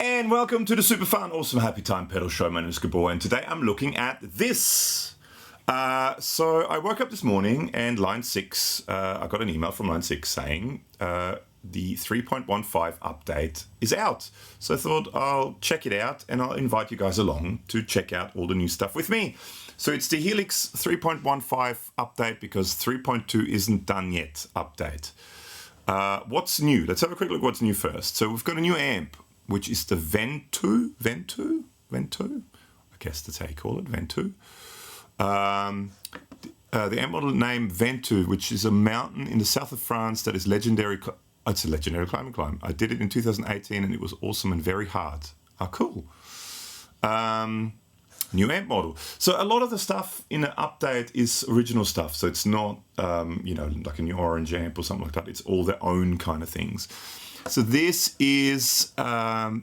And welcome to the Super Fun Awesome Happy Time pedal show. My name is Gabor, and today I'm looking at this. So I woke up this morning and line 6, I got an email from line 6 saying the 3.15 update is out. So I thought I'll check it out and I'll invite you guys along to check out all the new stuff with me. So it's the Helix 3.15 update because 3.2 isn't done yet update. What's new? Let's have a quick look what's new first. So we've got a new amp, which is the Ventoux, I guess that's how you call it, Ventoux. The amp model named Ventoux, which is a mountain in the south of France that is legendary. It's a legendary climb. I did it in 2018 and it was awesome and very hard. Oh, cool. New amp model. So a lot of the stuff in the update is original stuff. So it's not, like a new orange amp or something like that. It's all their own kind of things. So this is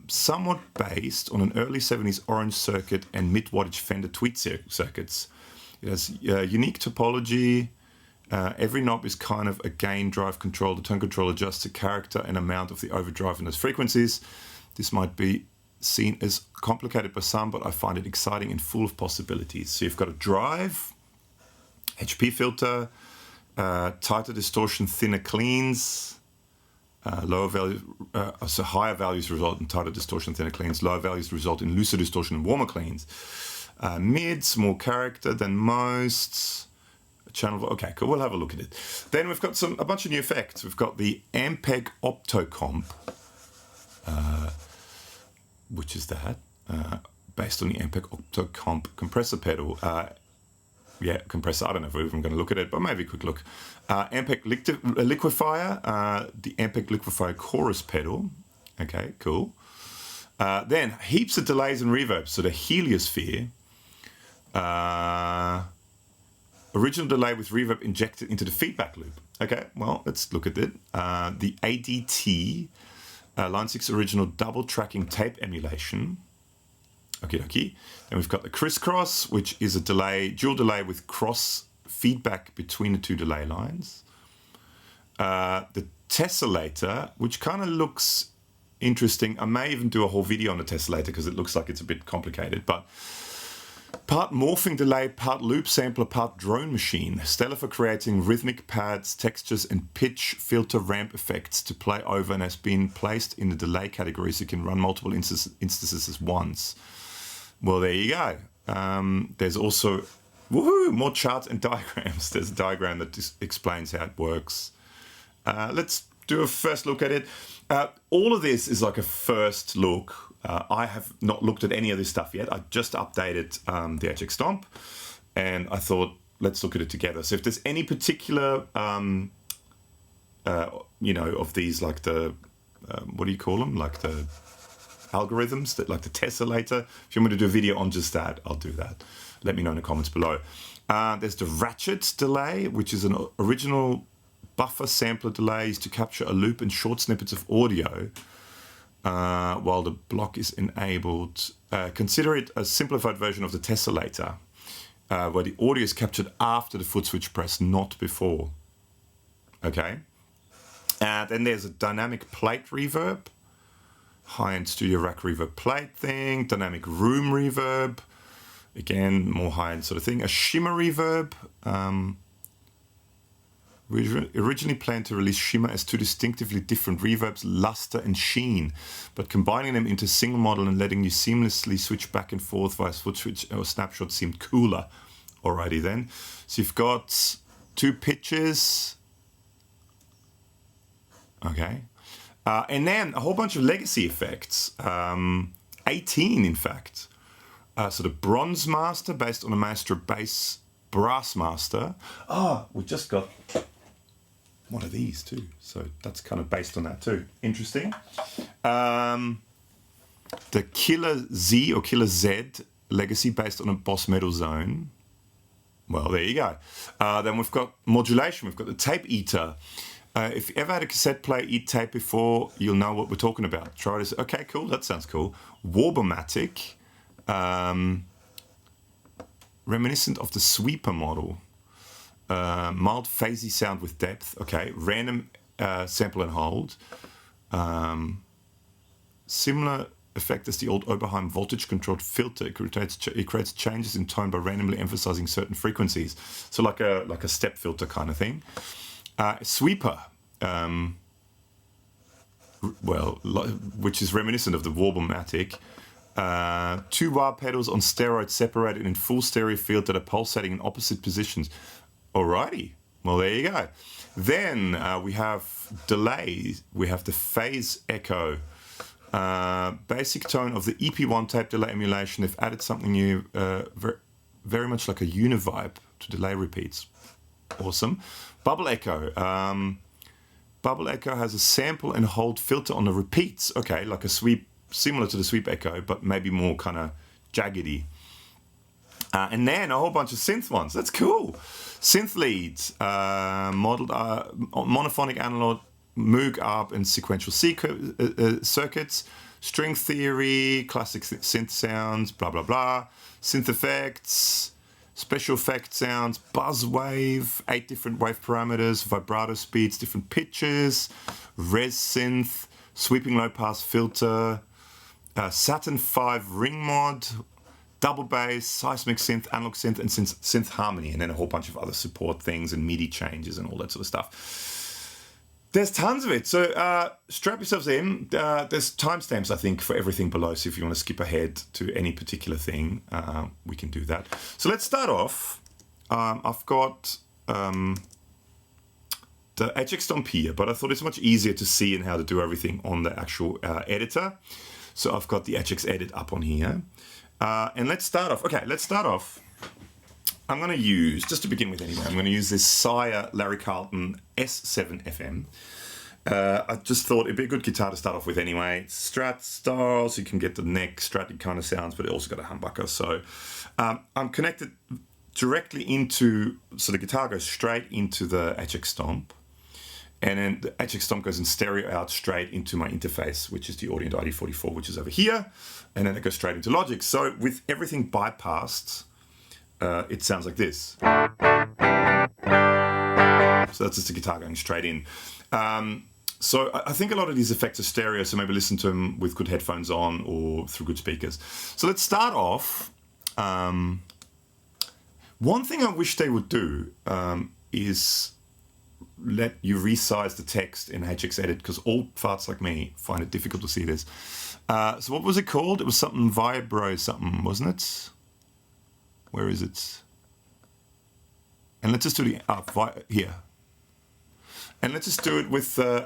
somewhat based on an early 70s orange circuit and mid-wattage Fender Tweed circuits. It has unique topology. Every knob is kind of a gain drive control. The tone control adjusts the character and amount of the overdrive in those frequencies. This might be seen as complicated by some, but I find it exciting and full of possibilities. So you've got a drive, HP filter, tighter distortion, thinner cleans, lower values, so higher values result in tighter distortion, thinner cleans. Lower values result in looser distortion and warmer cleans. Mids, more character than most. Channel, okay, cool. We'll have a look at it. Then we've got a bunch of new effects. We've got the Ampeg Optocomp, which is that, based on the Ampeg Optocomp compressor pedal. Compressor, I don't know if we're even going to look at it, but maybe a quick look. Ampeg Liquifier, the Ampeg Liquifier chorus pedal. Okay, cool. Then heaps of delays and reverbs. So the Heliosphere, original delay with reverb injected into the feedback loop. Okay, well, let's look at it. The ADT, line 6 original double tracking tape emulation. Okay. Then we've got the Crisscross, which is a dual delay with cross feedback between the two delay lines. The Tesselator, which kind of looks interesting. I may even do a whole video on the Tesselator because it looks like it's a bit complicated, but part morphing delay, part loop sampler, part drone machine. Stellar for creating rhythmic pads, textures, and pitch filter ramp effects to play over, and has been placed in the delay category so you can run multiple instances at once. Well, there you go. There's also more charts and diagrams. There's a diagram that explains how it works. Let's do a first look at it. All of this is like a first look. I have not looked at any of this stuff yet. I just updated the HX Stomp, and I thought, let's look at it together. So if there's any particular, of these, like the, what do you call them? Like the algorithms, that like the Tesselator. If you want me to do a video on just that, I'll do that. Let me know in the comments below. There's the Ratchet delay, which is an original buffer sampler delay used to capture a loop and short snippets of audio while the block is enabled. Consider it a simplified version of the Tesselator, where the audio is captured after the foot switch press, not before. Okay. Then there's a dynamic plate reverb, high-end studio rack reverb plate thing, dynamic room reverb, again, more high-end sort of thing. A shimmer reverb. We originally planned to release Shimmer as two distinctively different reverbs, luster and sheen, but combining them into a single model and letting you seamlessly switch back and forth via foot switch or snapshot seemed cooler. Alrighty then. So you've got two pitches. Okay. And then a whole bunch of legacy effects. 18, in fact. So the Bronze Master, based on a Maestro bass Brass Master. We just got one of these too. So that's kind of based on that too. Interesting. The Killer Z or Killer Z legacy based on a Boss Metal Zone. Well, there you go. Then we've got modulation. We've got the Tape Eater. If you ever had a cassette player eat tape before, you'll know what we're talking about. Try this. Okay, cool. That sounds cool. Warble-Matic. Reminiscent of the Sweeper model. Mild phasey sound with depth. Okay. Random sample and hold. Similar effect as the old Oberheim voltage-controlled filter. It creates changes in tone by randomly emphasizing certain frequencies. So like a step filter kind of thing. Sweeper, which is reminiscent of the Warble-Matic. 2 wah pedals on steroids separated in full stereo field that are pulsating in opposite positions. Alrighty, well there you go. Then we have delay. We have the Phaze Eko. Basic tone of the EP1 tape delay emulation. They've added something new, very much like a univibe to delay repeats. Awesome. Bubble Echo. Bubble Echo has a sample and hold filter on the repeats. Okay, like a sweep, similar to the Sweep Echo, but maybe more kind of jaggedy. And then a whole bunch of synth ones. That's cool. Synth Leads, modeled monophonic analog, Moog ARP and sequential circuits, string theory, classic synth sounds, blah blah blah, synth effects, special effect sounds, buzz wave, 8 different wave parameters, vibrato speeds, different pitches, Rez Synth, sweeping low pass filter, Saturn 5 ring mod, double bass, Seismik Synth, analog synth, and synth Harmony, and then a whole bunch of other support things and MIDI changes and all that sort of stuff. There's tons of it, so strap yourselves in. There's timestamps, I think, for everything below, so if you want to skip ahead to any particular thing, we can do that. So let's start off. I've got the HX Stomp here, but I thought it's much easier to see and how to do everything on the actual editor. So I've got the HX Edit up on here. And let's start off. Okay, let's start off. I'm going to use, just to begin with anyway, I'm going to use this Sire Larry Carlton S7 FM. I just thought it'd be a good guitar to start off with anyway. Strat style, so you can get the neck stratty kind of sounds, but it also got a humbucker. So I'm connected directly into, so the guitar goes straight into the HX Stomp. And then the HX Stomp goes in stereo out straight into my interface, which is the Audient ID44, which is over here. And then it goes straight into Logic. So with everything bypassed, it sounds like this. So that's just the guitar going straight in. So I think a lot of these effects are stereo, so maybe listen to them with good headphones on or through good speakers. So let's start off. One thing I wish they would do is let you resize the text in HX Edit, because old farts like me find it difficult to see this. So what was it called? It was something Vibro something, wasn't it? Where is it? And let's just do the here. And let's just do it with the,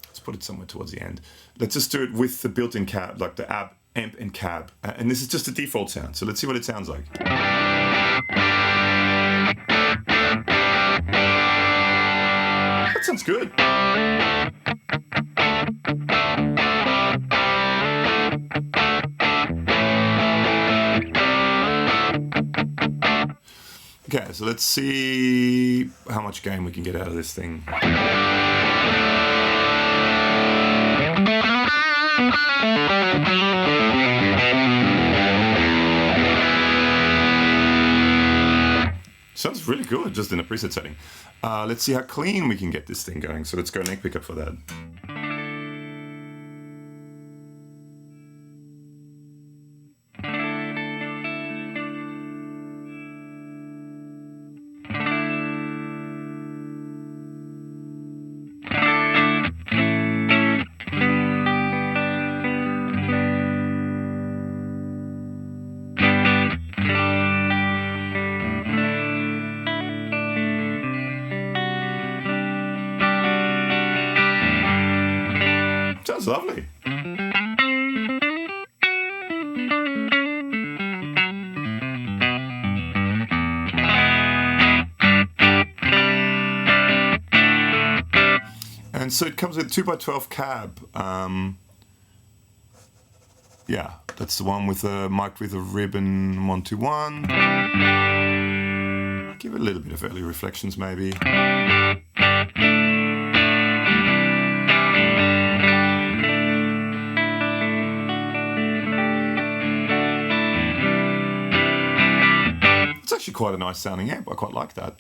let's put it somewhere towards the end. Let's just do it with the built-in cab, like the amp and cab. And this is just the default sound. So let's see what it sounds like. That sounds good. Okay, so let's see how much gain we can get out of this thing. Sounds really good just in a preset setting. Let's see how clean we can get this thing going. So let's go neck pickup for that. Sounds lovely. And so it comes with a 2x12 cab. Yeah, that's the one with a mic with a ribbon 121. Give it a little bit of early reflections maybe. Actually quite a nice sounding amp. I quite like that.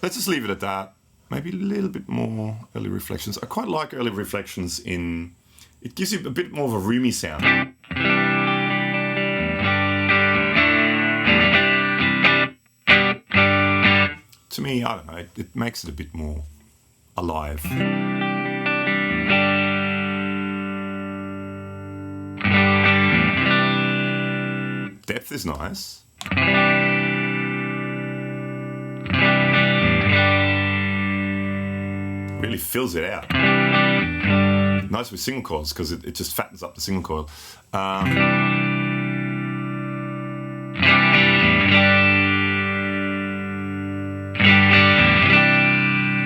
Let's just leave it at that. Maybe a little bit more early reflections. I quite like early reflections in it gives you a bit more of a roomy sound. To me, I don't know, it makes it a bit more alive. Depth is nice. Really fills it out. Nice with single coils because it just fattens up the single coil.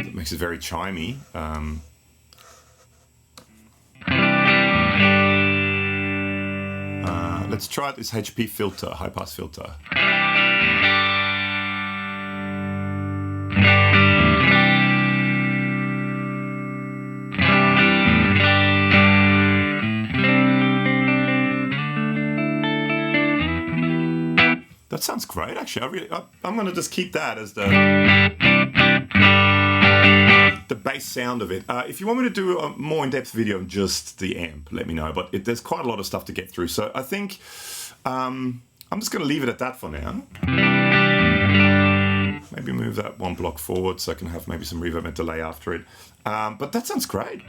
It makes it very chimey. Let's try this HP filter, high pass filter. That sounds great, actually. I'm going to just keep that as the bass sound of it. If you want me to do a more in-depth video on just the amp, let me know. But there's quite a lot of stuff to get through. So I think I'm just going to leave it at that for now. Maybe move that one block forward so I can have maybe some reverb and delay after it. But that sounds great.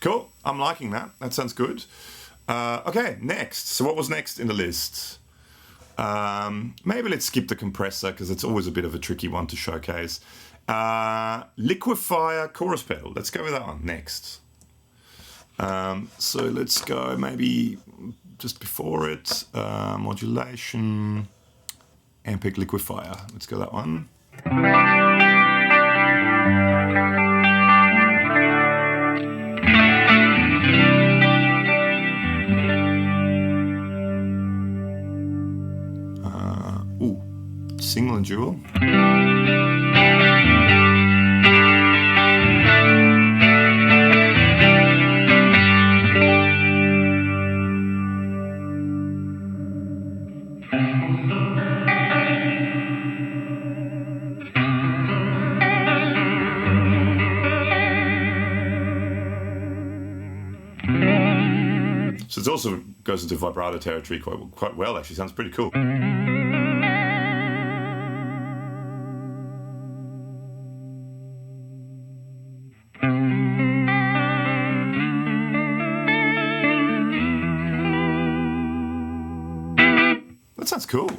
Cool, I'm liking that. That sounds good. Okay, next. So what was next in the list? Maybe let's skip the compressor because it's always a bit of a tricky one to showcase. Liquifier chorus pedal. Let's go with that one next. So let's go maybe just before it. Modulation. Ampeg Liquifier. Let's go that one. Single and dual. So it also goes into vibrato territory quite well, actually. Sounds pretty cool. That sounds cool.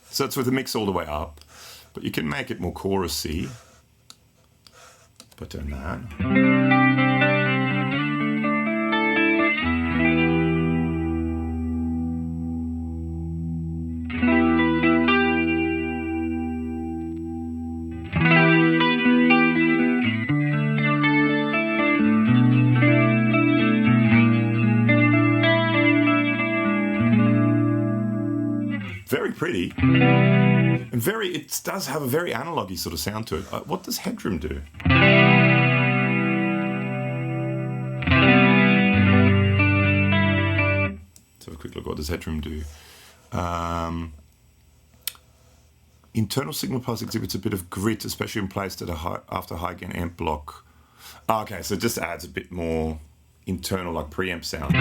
So it's with the mix all the way up, but you can make it more chorusy by doing that. Very pretty, and it does have a very analogy sort of sound to it. What does headroom do? Let's have a quick look. What does headroom do? Internal signal pulse exhibits a bit of grit, especially when placed at after high gain amp block. Okay, so it just adds a bit more internal, like preamp sound.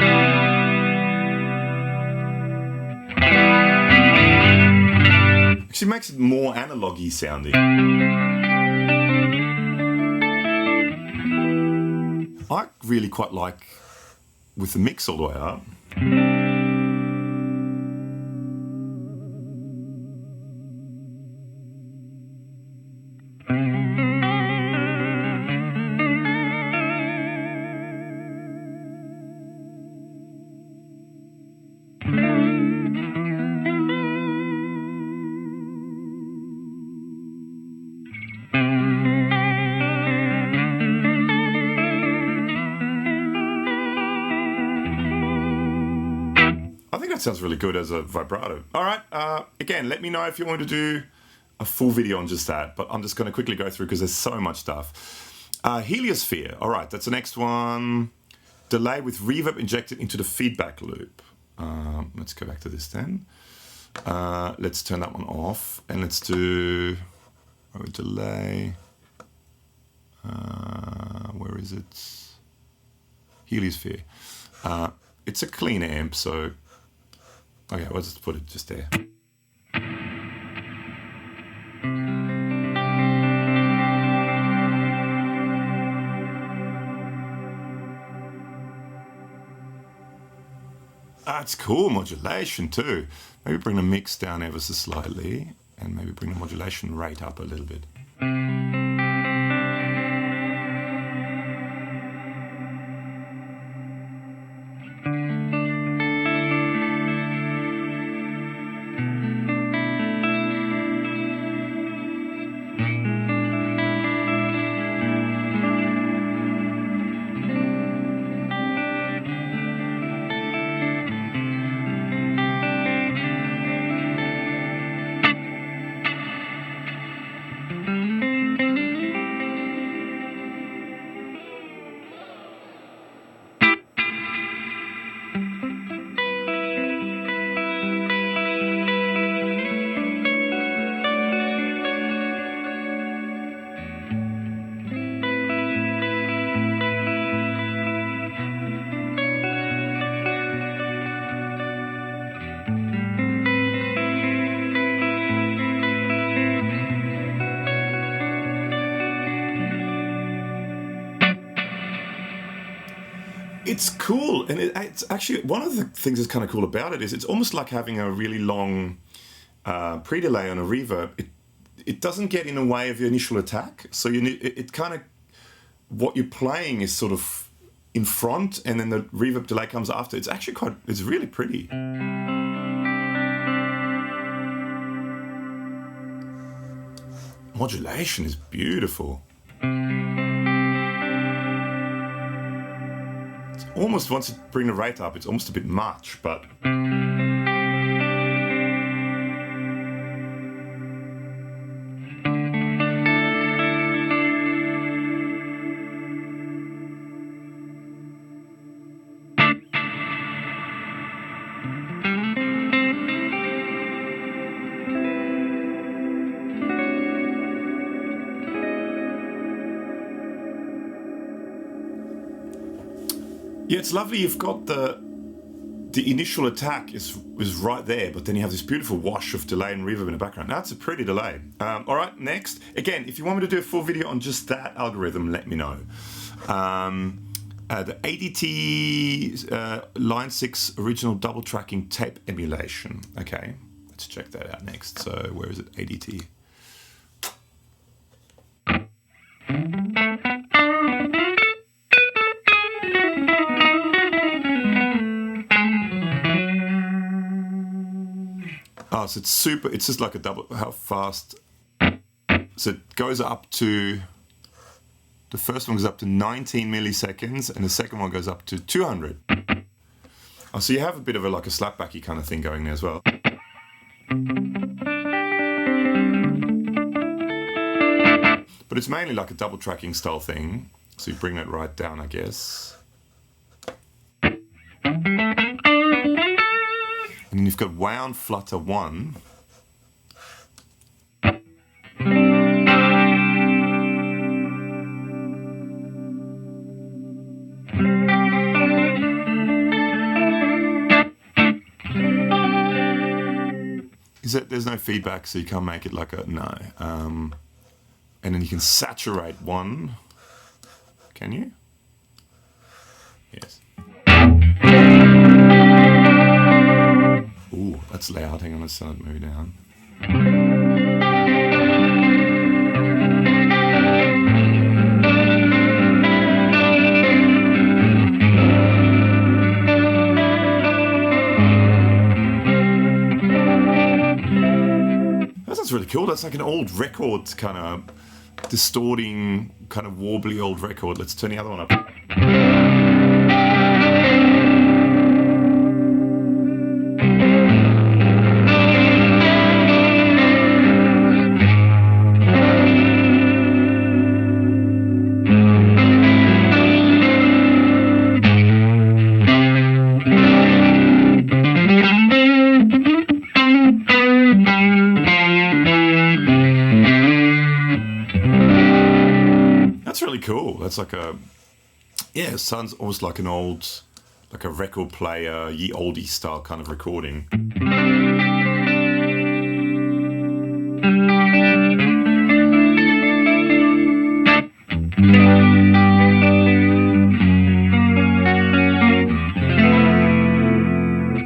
Actually makes it more analogy sounding. I really quite like with the mix all the way up. Sounds really good as a vibrato. All right, again, let me know if you want to do a full video on just that, but I'm just going to quickly go through because there's so much stuff. Heliosphere, all right, that's the next one. Delay with reverb injected into the feedback loop. Let's go back to this then. Let's turn that one off, and let's do a delay. Where is it? Heliosphere. It's a clean amp, so okay, we'll just put it just there. That's cool modulation too. Maybe bring the mix down ever so slightly, and maybe bring the modulation rate up a little bit. It's cool, and it's actually one of the things that's kind of cool about it is it's almost like having a really long pre-delay on a reverb. It doesn't get in the way of your initial attack, so you need it kind of what you're playing is sort of in front, and then the reverb delay comes after. It's actually it's really pretty. Modulation is beautiful. Almost once you bring the rate up, it's almost a bit much, but yeah, it's lovely. You've got the initial attack is right there, but then you have this beautiful wash of delay and reverb in the background. That's a pretty delay. All right, next. Again, if you want me to do a full video on just that algorithm, let me know. The ADT Line 6 original double tracking tape emulation. Okay, let's check that out next. So where is it? ADT. Oh, so it's just like a double, how fast, so it goes up to, the first one goes up to 19 milliseconds and the second one goes up to 200. Oh, so you have a bit of like a slapbacky kind of thing going there as well. But it's mainly like a double tracking style thing, so you bring that right down, I guess. And then you've got wound flutter 1. Is that there's no feedback, so you can't make it like a no. And then you can saturate 1. Can you? Yes. Ooh, that's loud. Hang on, let's start moving down. That sounds really cool. That's like an old record, kind of distorting, kind of warbly old record. Let's turn the other one up. That's like a, yeah, it sounds almost like an old, like a record player, ye oldie style kind of recording.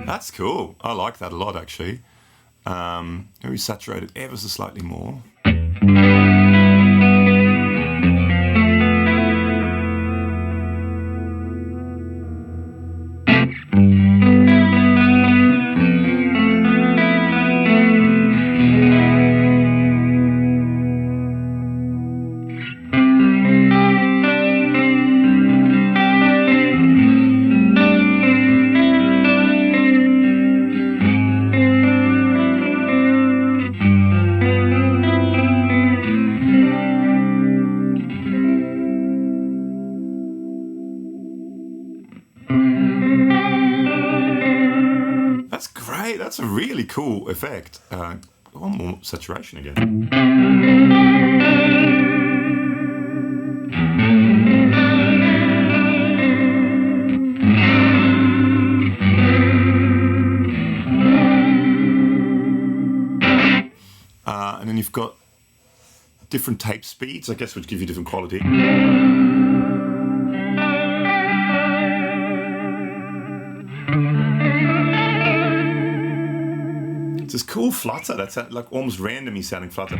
That's cool. I like that a lot, actually. Maybe saturate it ever so slightly more. That's great. That's a really cool effect. One more saturation again. And then you've got different tape speeds, I guess, which give you different quality. It's this cool flutter that's like almost randomly sounding flutter.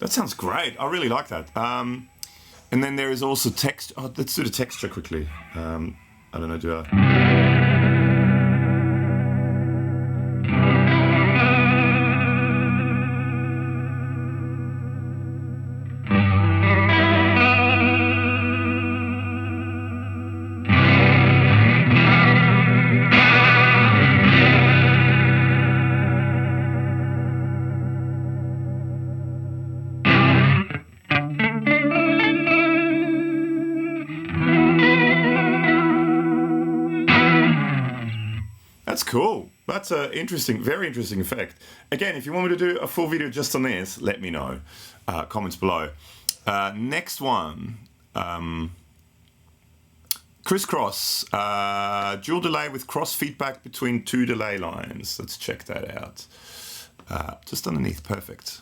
That sounds great. I really like that. And then there is also text. Oh, let's do the texture quickly. I don't know, do I? That's cool. That's an interesting, very interesting effect. Again, if you want me to do a full video just on this, let me know. Comments below. Next one. Crisscross. Dual delay with cross feedback between two delay lines. Let's check that out. Just underneath. Perfect.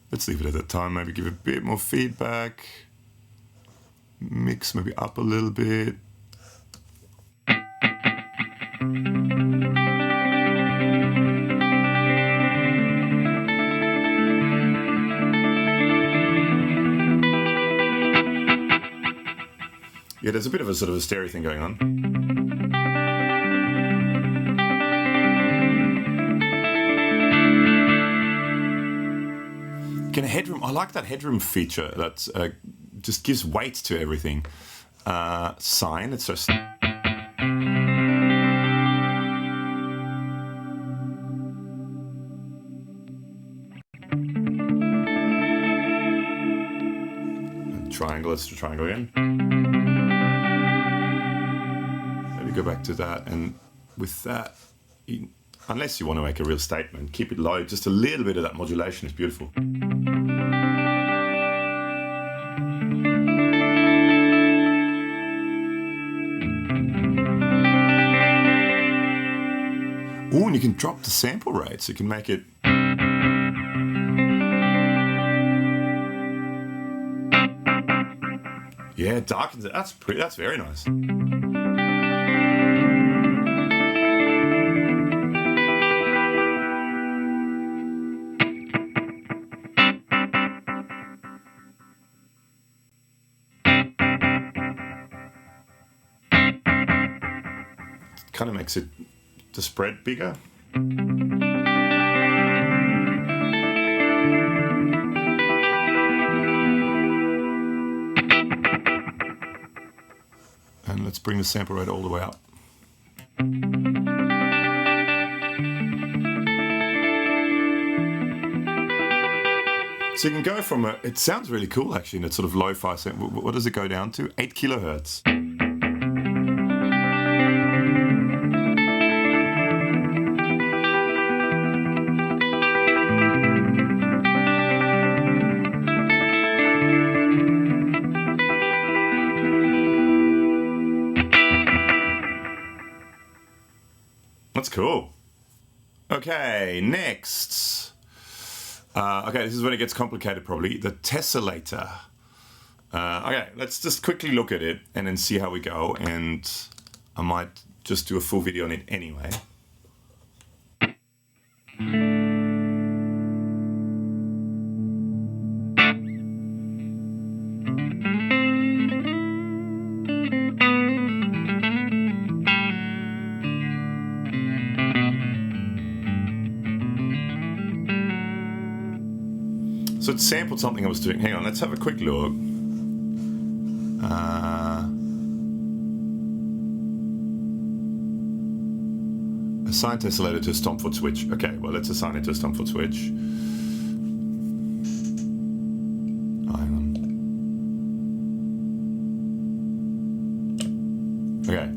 Let's leave it at that time, maybe give a bit more feedback. Mix maybe up a little bit. Yeah, there's a bit of a sort of a stereo thing going on. Headroom, I like that headroom feature that just gives weight to everything. Sine, it's just. Triangle, let's do triangle again. Maybe go back to that, and with that, unless you want to make a real statement, keep it low. Just a little bit of that modulation is beautiful. Oh, and you can drop the sample rate, so you can make it. Yeah, it darkens it. That's pretty. That's very nice. kind of makes it the spread bigger. And let's bring the sample rate all the way up. So you can go from it sounds really cool actually in a sort of lo-fi sound. What does it go down to? 8 kilohertz. That's cool. Okay, next. Okay, this is when it gets complicated probably. The Tesselator. Okay, let's just quickly look at it and then see how we go. And I might just do a full video on it anyway. So it sampled something I was doing. Hang on, let's have a quick look. Assign Tesselator to a stomp foot switch. Okay, well, let's assign it to a stomp foot switch. Hang on. Okay.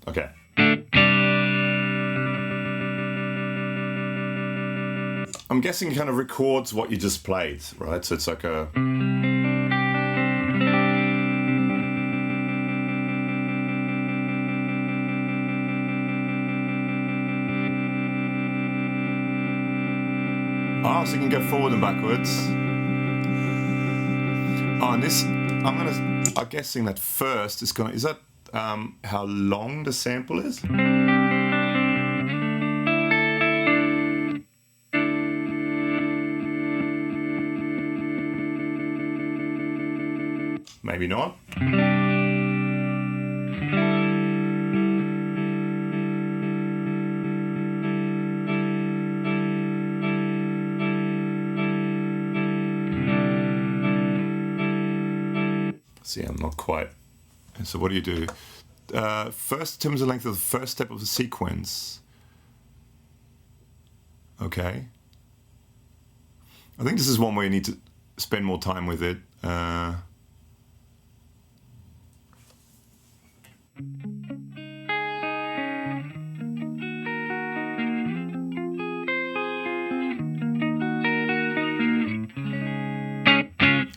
Okay. I'm guessing it kind of records what you just played, right? So it's like a... Oh, so you can go forward and backwards. Oh, and this, I'm guessing that first is gonna, is that how long the sample is? Maybe not. See, I'm not quite. So what do you do? First, determines the length of the first step of the sequence. Okay. I think this is one where you need to spend more time with it.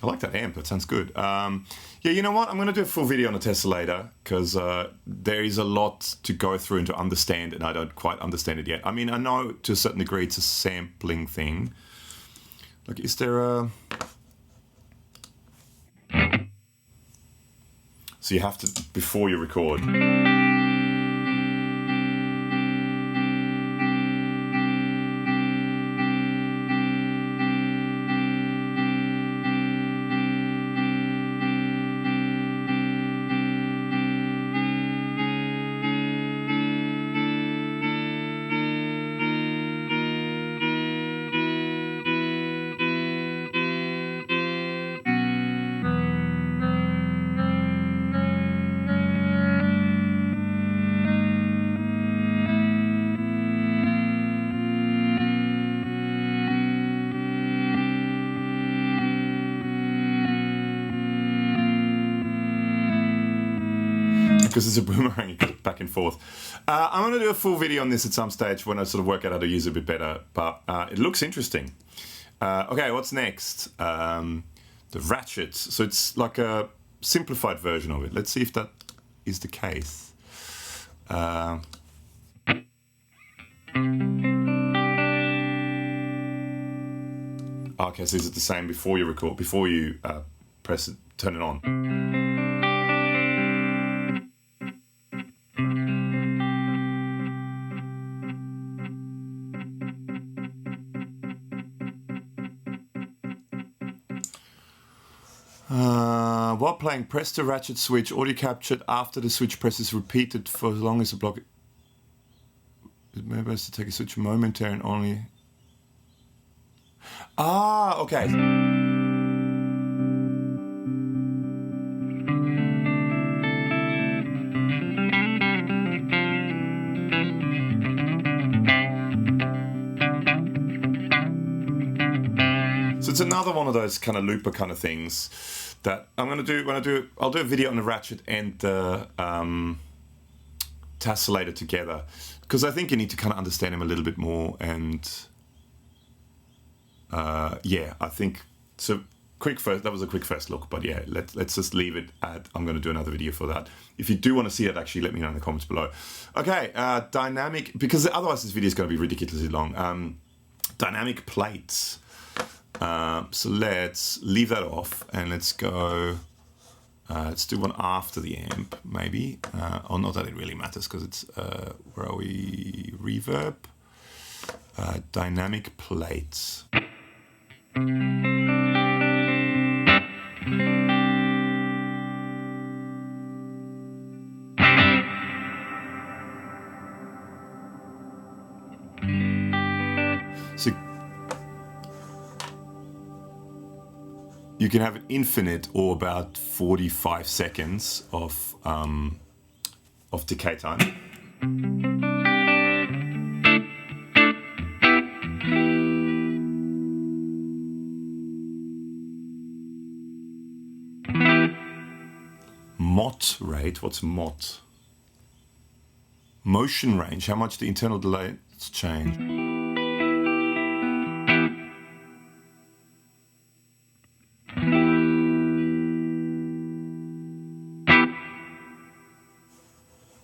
I like that amp, that sounds good. Yeah, you know what? I'm going to do a full video on the Tesselator because there is a lot to go through and to understand, and I don't quite understand it yet. I mean, I know to a certain degree it's a sampling thing. Like, is there a... So you have to, before you record. Because it's a boomerang, it goes back and forth. I'm going to do a full video on this at some stage when I sort of work out how to use it a bit better, but it looks interesting. Okay, what's next? The Ratchet. So it's like a simplified version of it. Let's see if that is the case. Okay, so is it the same before you record, before you press it, turn it on? While playing, press the ratchet switch, audio captured after the switch press is repeated for as long as the block. It may be best to take a switch momentary and only. Ah, okay. So it's another one of those kind of looper kind of things that I'm gonna do. I'll do a video on the ratchet and the Tesselator together, because I think you need to kind of understand him a little bit more. And yeah, I think so. That was a quick first look, but yeah, let's just leave it at. I'm going to do another video for that. If you do want to see it, actually, let me know in the comments below. Okay, dynamic, because otherwise this video is going to be ridiculously long. Dynamic plates. So let's leave that off and let's go. Let's do one after the amp, maybe. Or not that it really matters, because it's where are we? Reverb. Dynamic plates. So you can have an infinite or about 45 seconds of decay time. Mott rate, what's mott? Motion range, how much the internal delay has changed.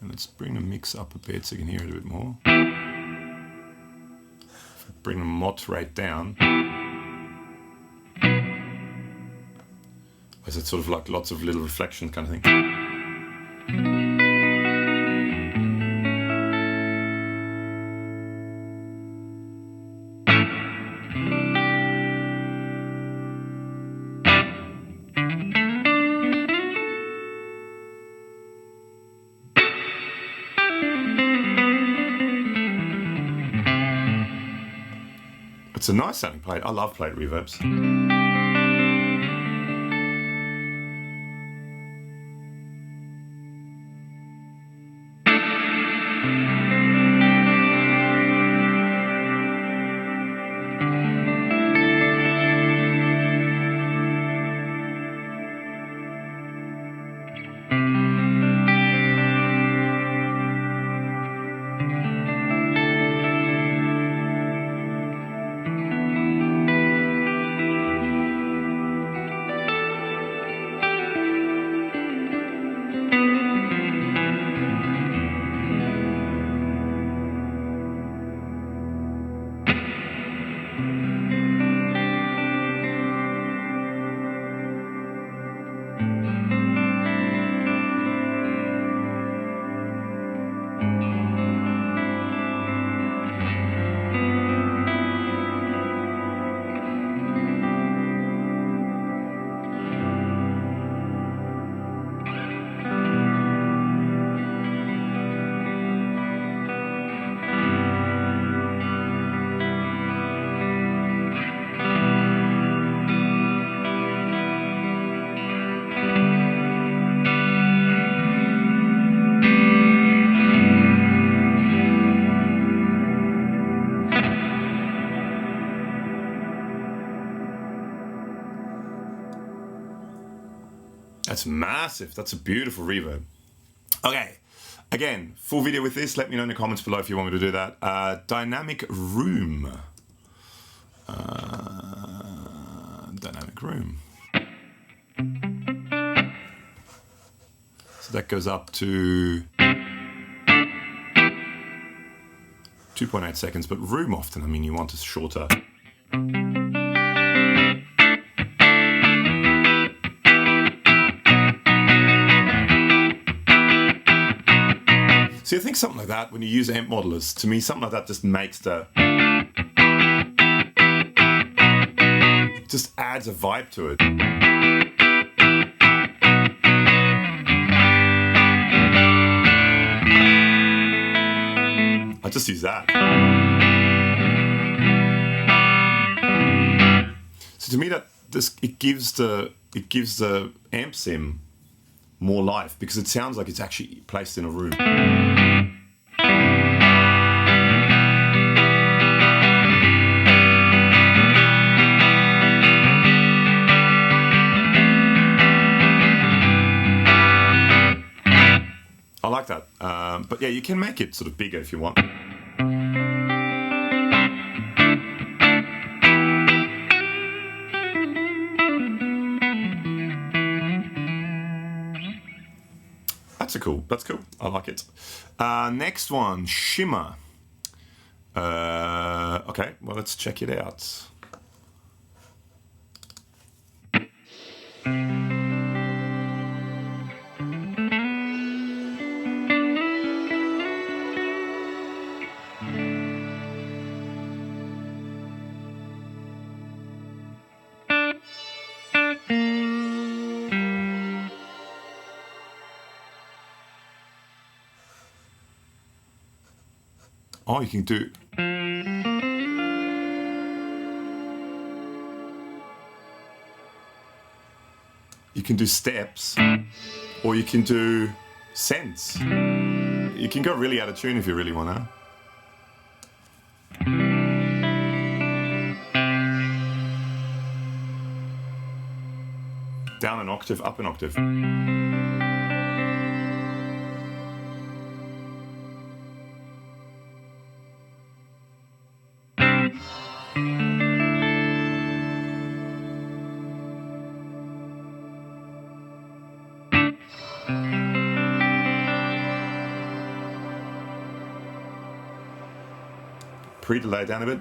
And let's bring the mix up a bit so you can hear it a bit more. If I bring the mott rate down. Is it sort of like lots of little reflection kind of thing? It's a nice sounding plate. I love plate reverbs. That's massive. That's a beautiful reverb. Okay, again, full video with this. Let me know in the comments below if you want me to do that. Dynamic room. Dynamic room. So that goes up to 2.8 seconds, but room often, I mean, you want a shorter. See, I think something like that, when you use amp modelers, to me, something like that just makes the... just adds a vibe to it. just use that. So to me, it gives the amp sim more life because it sounds like it's actually placed in a room. I like that, but yeah, you can make it sort of bigger if you want. That's cool. I like it. Next one, Shimmer. Okay, well, let's check it out. Oh, you can do... You can do steps, or you can do cents. You can go really out of tune if you really want to. Down an octave, up an octave. Pre-delay down a bit.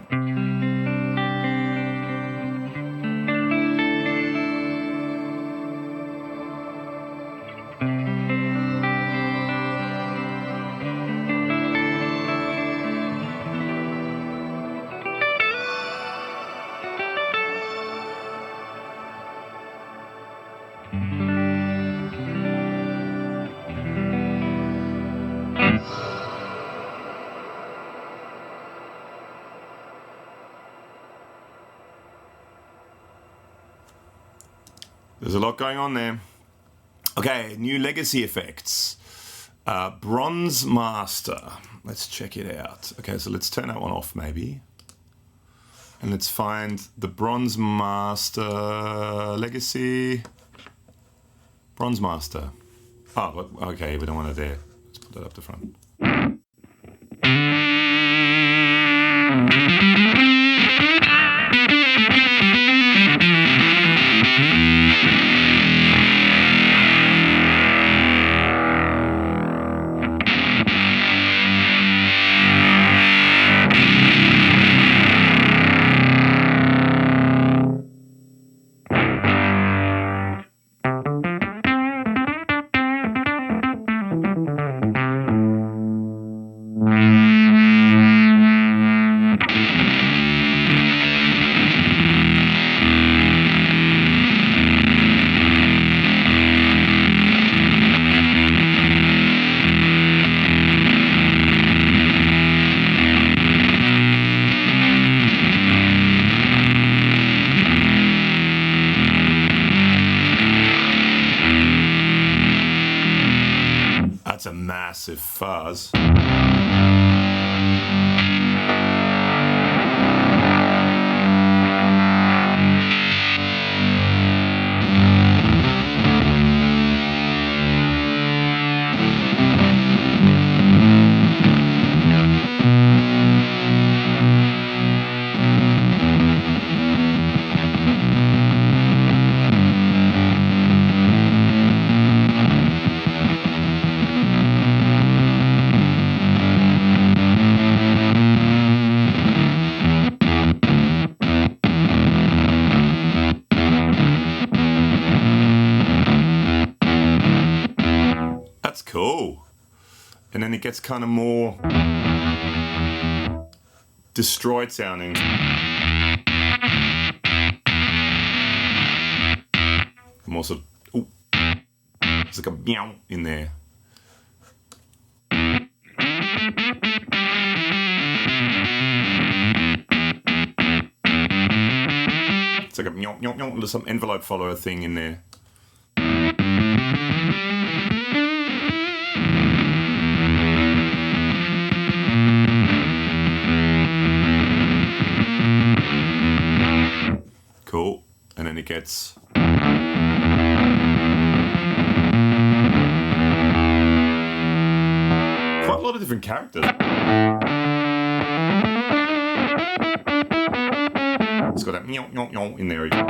There's a lot going on there. Okay, new legacy effects. Bronze Master. Let's check it out. Okay, so let's turn that one off maybe. And let's find the Bronze Master legacy. Bronze Master. Oh, okay, we don't want it there. Let's put that up the front. That's a massive fuzz. That's cool. And then it gets kind of more destroyed sounding. More sort of, ooh, it's like a meow in there. It's like a nyonk, nyonk, nyonk, there's some envelope follower thing in there. Cool. And then it gets... quite a lot of different characters. It's got that nyonk, nyonk, nyonk in there again.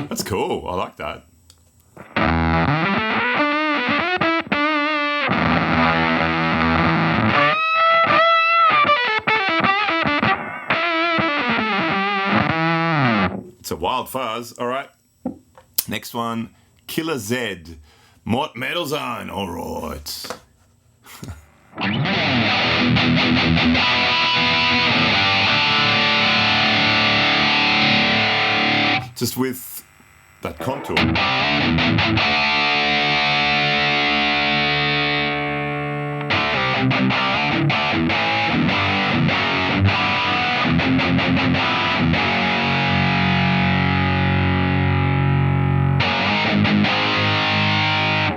That's cool. I like that. It's a wild fuzz. All right. Next one, Killer Z. Mort Metal Zone. All right. Just with that contour.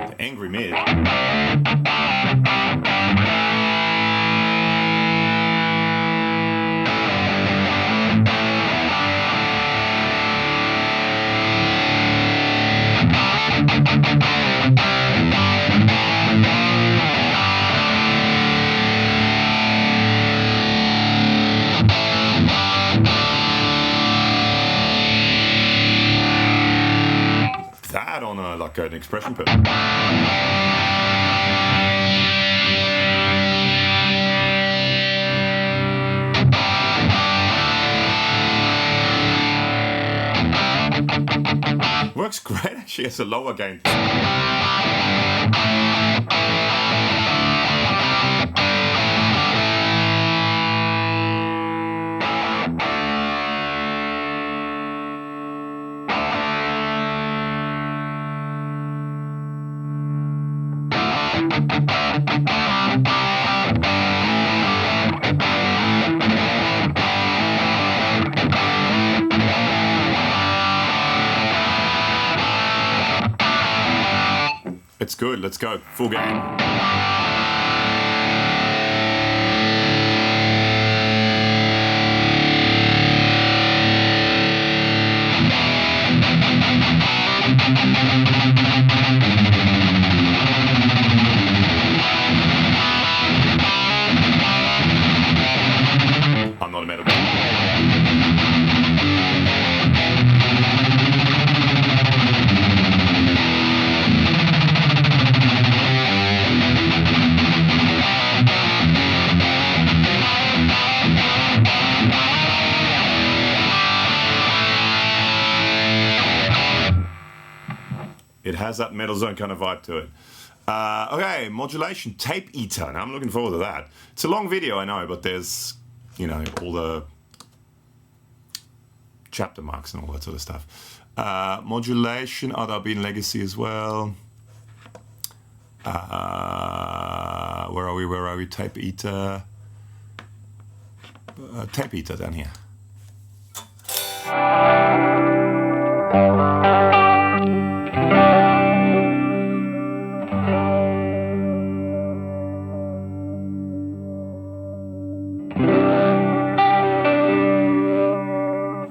The angry mid. That on a, like an expression pedal. Works great actually as a lower gain. It's good, let's go, full game. I'm not a metal guy. It has that Metal Zone kind of vibe to it. Okay, modulation, Tape Eater. Now I'm looking forward to that. It's a long video, I know, but there's, you know, all the chapter marks and all that sort of stuff. Modulation, oh, that'll be in Legacy as well. Where are we? Tape Eater. Tape Eater down here.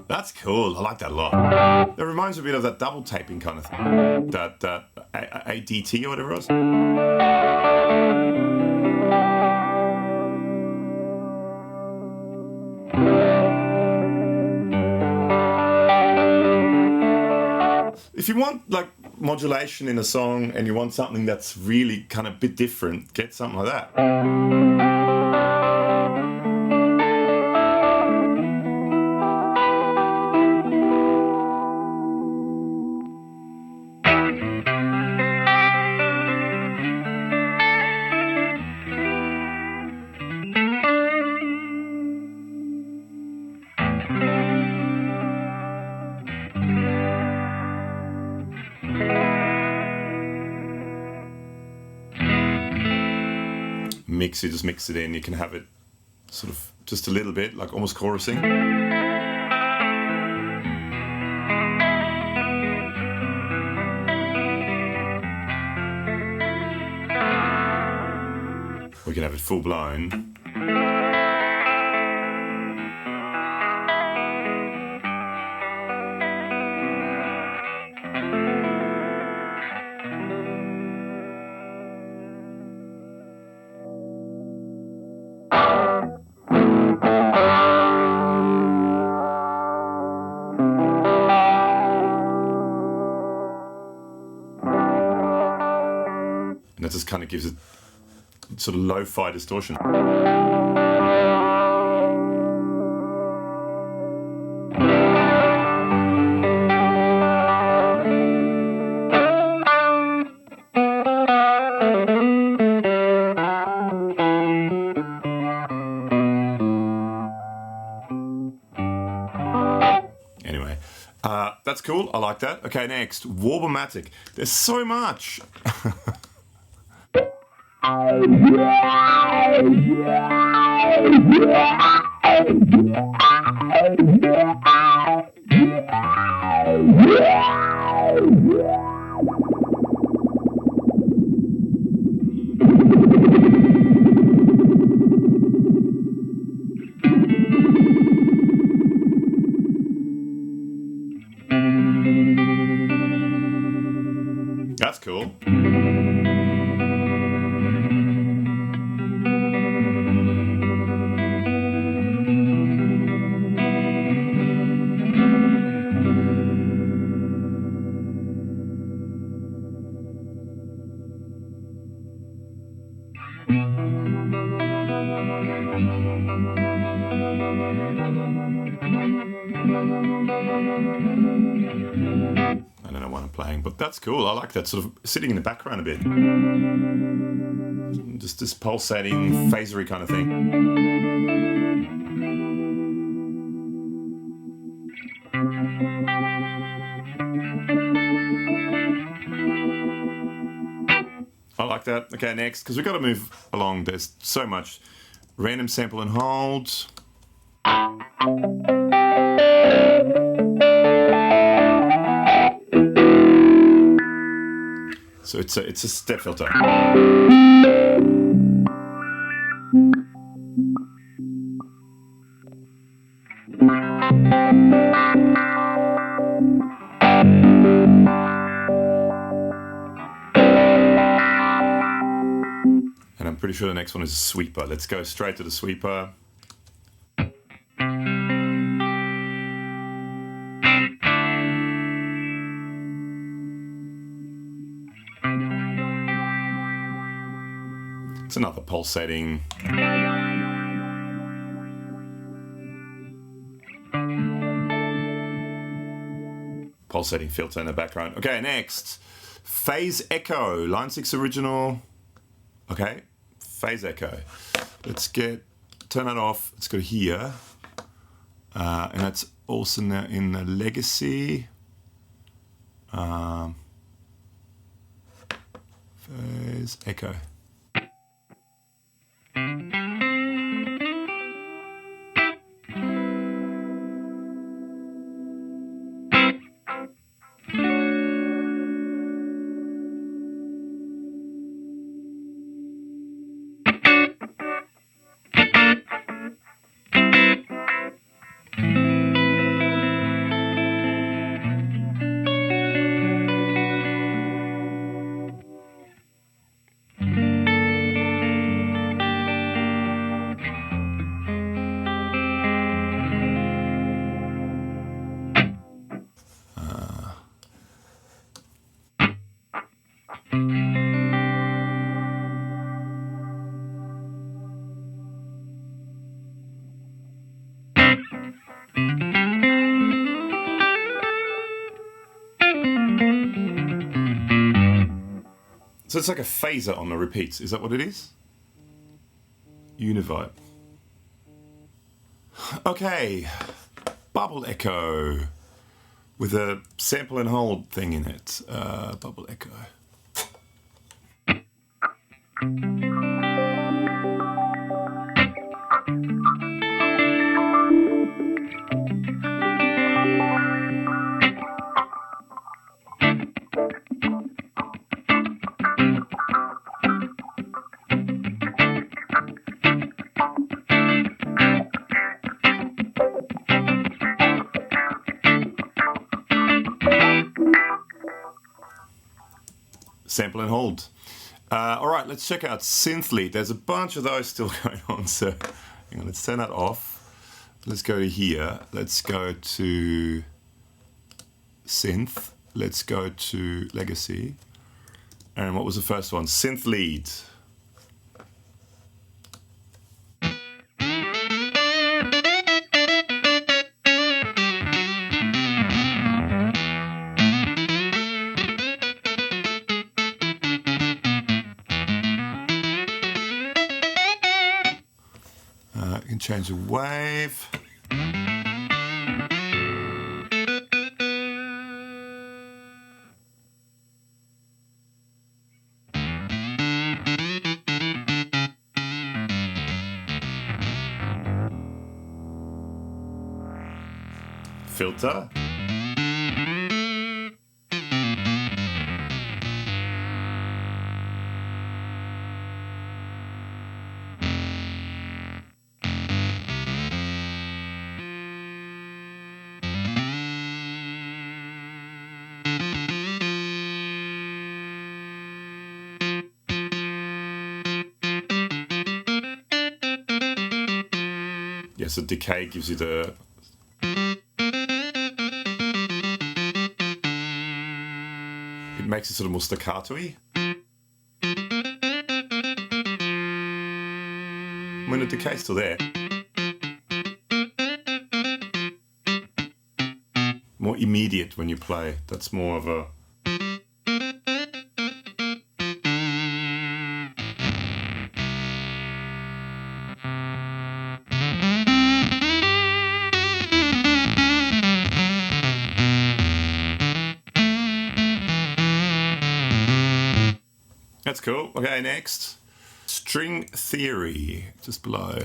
That's cool. I like that a lot. It reminds me a bit of that double taping kind of thing. That ADT or whatever it was. If you want like modulation in a song and you want something that's really kind of a bit different, get something like that. mix, you just mix it in. You can have it sort of just a little bit, like almost chorusing. We can have it full blown. And that just kind of gives it sort of lo-fi distortion. Anyway, that's cool. I like that. Okay, next, Warble-Matic. There's so much. That's cool. I don't know what I'm playing, but that's cool. I like that sort of sitting in the background a bit. Just this pulsating, phasery kind of thing. I like that. Okay, next, because we've got to move along. There's so much. Random sample and hold. So it's a step filter. And I'm pretty sure the next one is a sweeper. Let's go straight to the sweeper. It's another pulsating. Pulsating filter in the background. Okay, next. Phaze Eko, line 6 original. Okay, Phaze Eko. Let's turn that off. Let's go here. And that's also now in the legacy. Phaze Eko. So it's like a phaser on the repeats. Is that what it is? Univibe. Okay. Bubble Echo with a sample and hold thing in it. Bubble Echo. sample and hold. All right, let's check out Synth Lead. There's a bunch of those still going on, so hang on, let's turn that off. Let's go to here. Let's go to Synth. Let's go to Legacy. And what was the first one? Synth Lead. You can change the wave. Filter. Yes, the decay gives you the makes it sort of more staccato-y. When the decay's still there. More immediate when you play. That's more of a... That's cool. Okay, next. String theory, just below.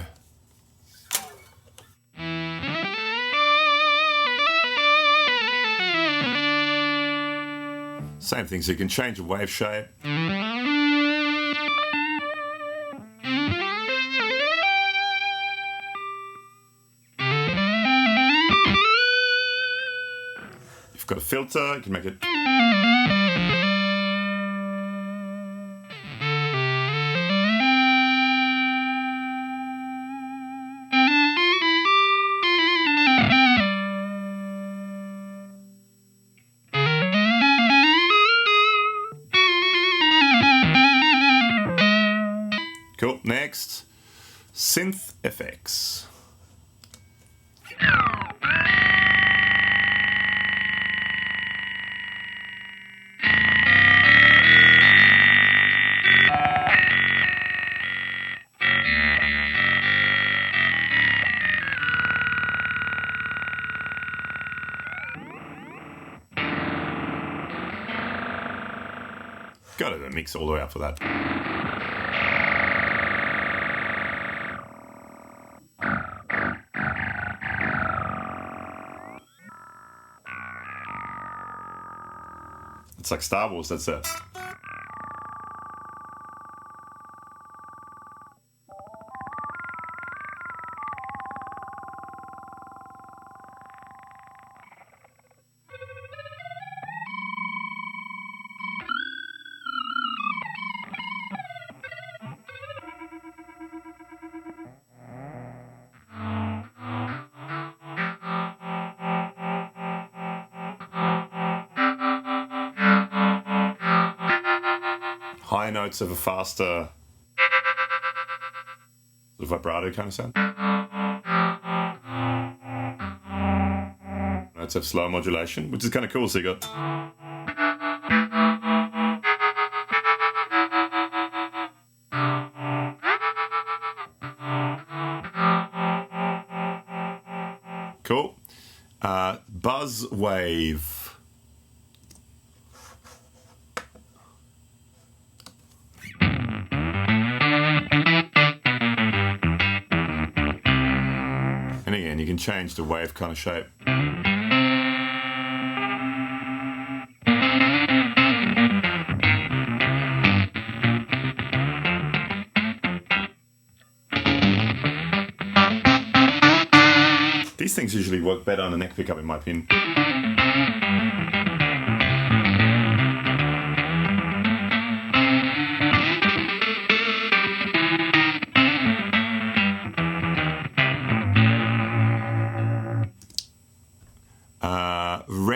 Same thing, so you can change the wave shape. You've got a filter, you can make it... Cool, next, Synth FX. Got it, mix all the way up for that. It's like Star Wars, that's it. Higher notes have a faster vibrato kind of sound. Notes have slow modulation, which is kind of cool. So you got cool. Buzz wave. And again, you can change the wave kind of shape. These things usually work better on the neck pickup in my opinion.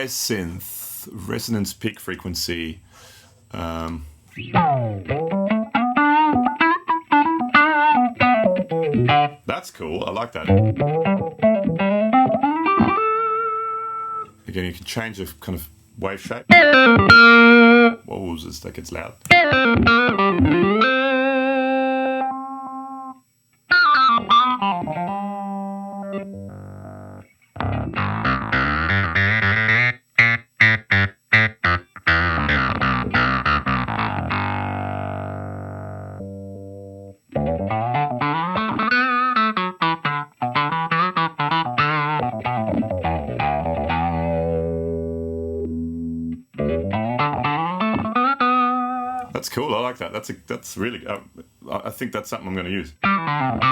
Rez Synth, resonance peak frequency. That's cool, I like that. Again, you can change the kind of wave shape. Whoa, that gets loud. That's cool. I like that. That's really. I think that's something I'm going to use. I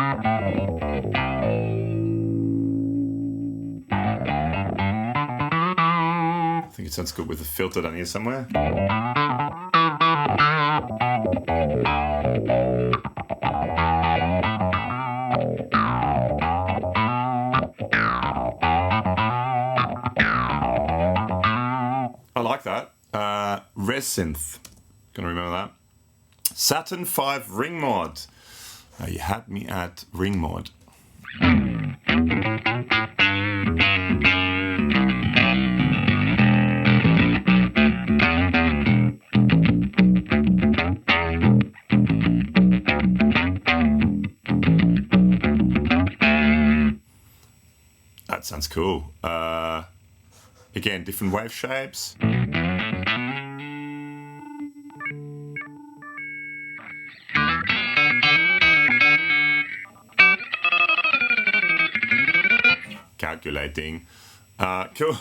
think it sounds good with a filter down here somewhere. I like that. Rez Synth. Gonna remember that. Saturn 5 ring mod. You had me at ring mod. That sounds cool. Again, different wave shapes. Calculating. Cool.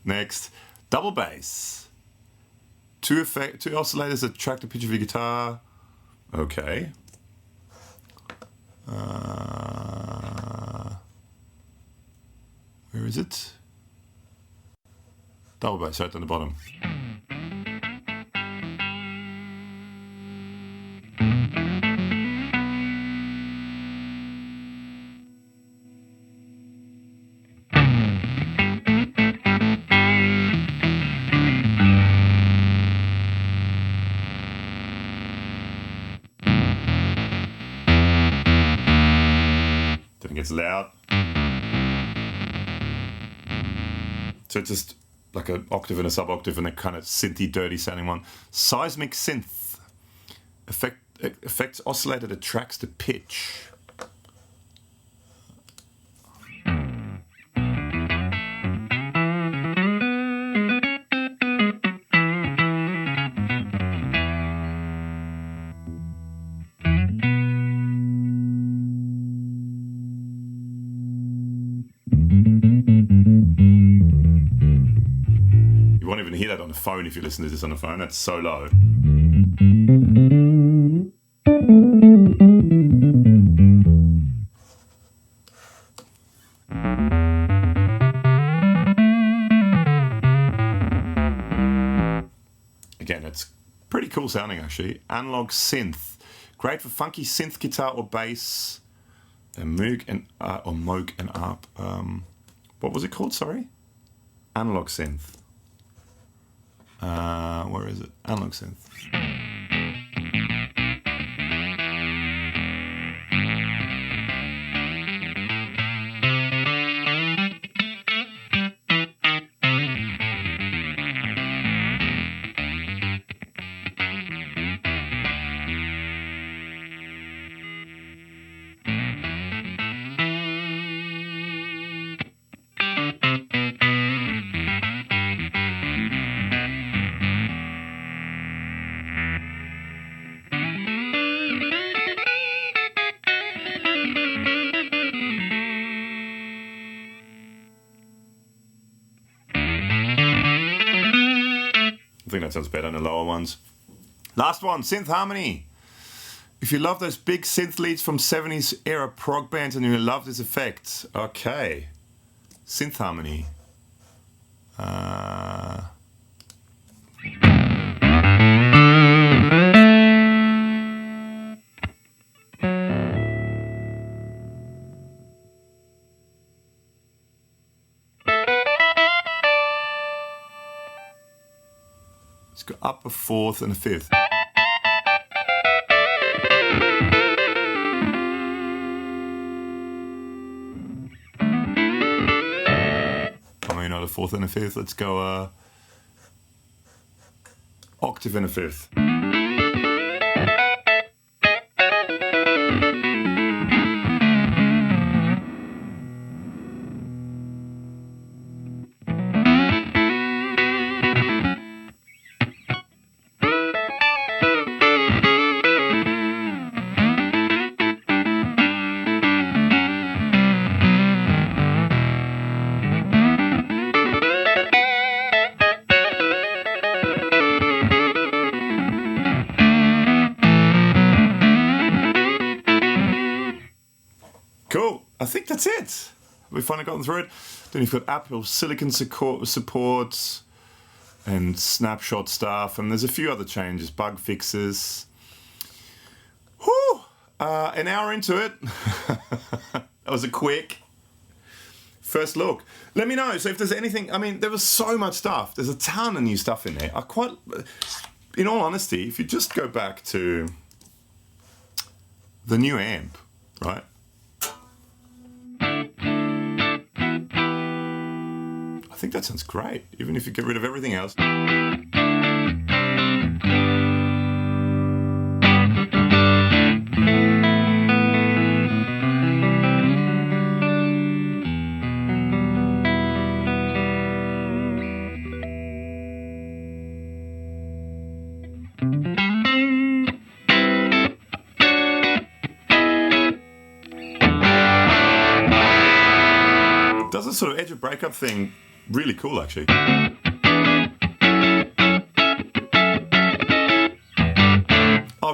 Next, double bass. Two oscillators that track the pitch of your guitar. Okay. Where is it? Double bass right on the bottom. Then it gets loud. So it's just like an octave and a sub-octave and a kind of synthy, dirty sounding one. Seismik Synth. Effects oscillator that tracks the pitch. You won't even hear that on the phone if you listen to this on the phone. That's so low. Again, it's pretty cool sounding actually. Analog synth. Great for funky synth guitar or bass. Moog and ARP. What was it called? Sorry? Analog synth. Where is it? Analog synth. I think that sounds better than the lower ones. Last one, Synth Harmony. If you love those big synth leads from 70s era prog bands and you love this effect, okay. Synth Harmony. up a fourth and a fifth. Not a fourth and a fifth. Let's go octave and a fifth. Cool. I think that's it. We've finally gotten through it. Then you've got Apple Silicon support and snapshot stuff, and there's a few other changes, bug fixes. Whew! An hour into it. That was a quick first look. Let me know. So if there's anything, I mean, there was so much stuff. There's a ton of new stuff in there. In all honesty, if you just go back to the new amp, right? I think that sounds great, even if you get rid of everything else. Does a sort of edge of breakup thing really cool, actually. I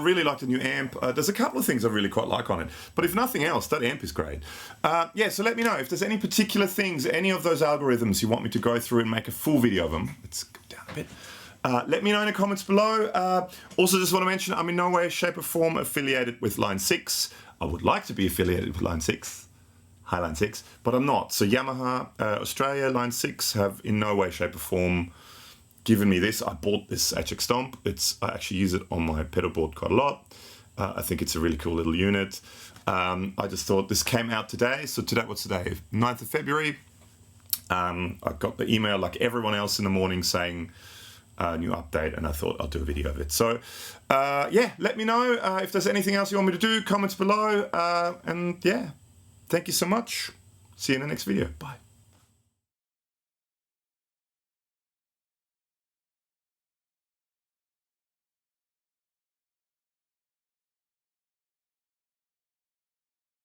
really like the new amp. There's a couple of things I really quite like on it, but if nothing else, that amp is great. Yeah, so let me know if there's any particular things, any of those algorithms you want me to go through and make a full video of them. Let's go down a bit. Let me know in the comments below. Also, just want to mention, I'm in no way, shape or form affiliated with Line 6. I would like to be affiliated with Line 6. Highline 6, but I'm not. So Yamaha Australia Line 6 have in no way, shape or form given me this. I bought this HX Stomp. I actually use it on my pedal board quite a lot. I think it's a really cool little unit. I just thought this came out today. So today, what's today? 9th of February. I got the email like everyone else in the morning saying new update, and I thought I'll do a video of it. So yeah, let me know if there's anything else you want me to do. Comments below. And yeah. Thank you so much. See you in the next video. Bye.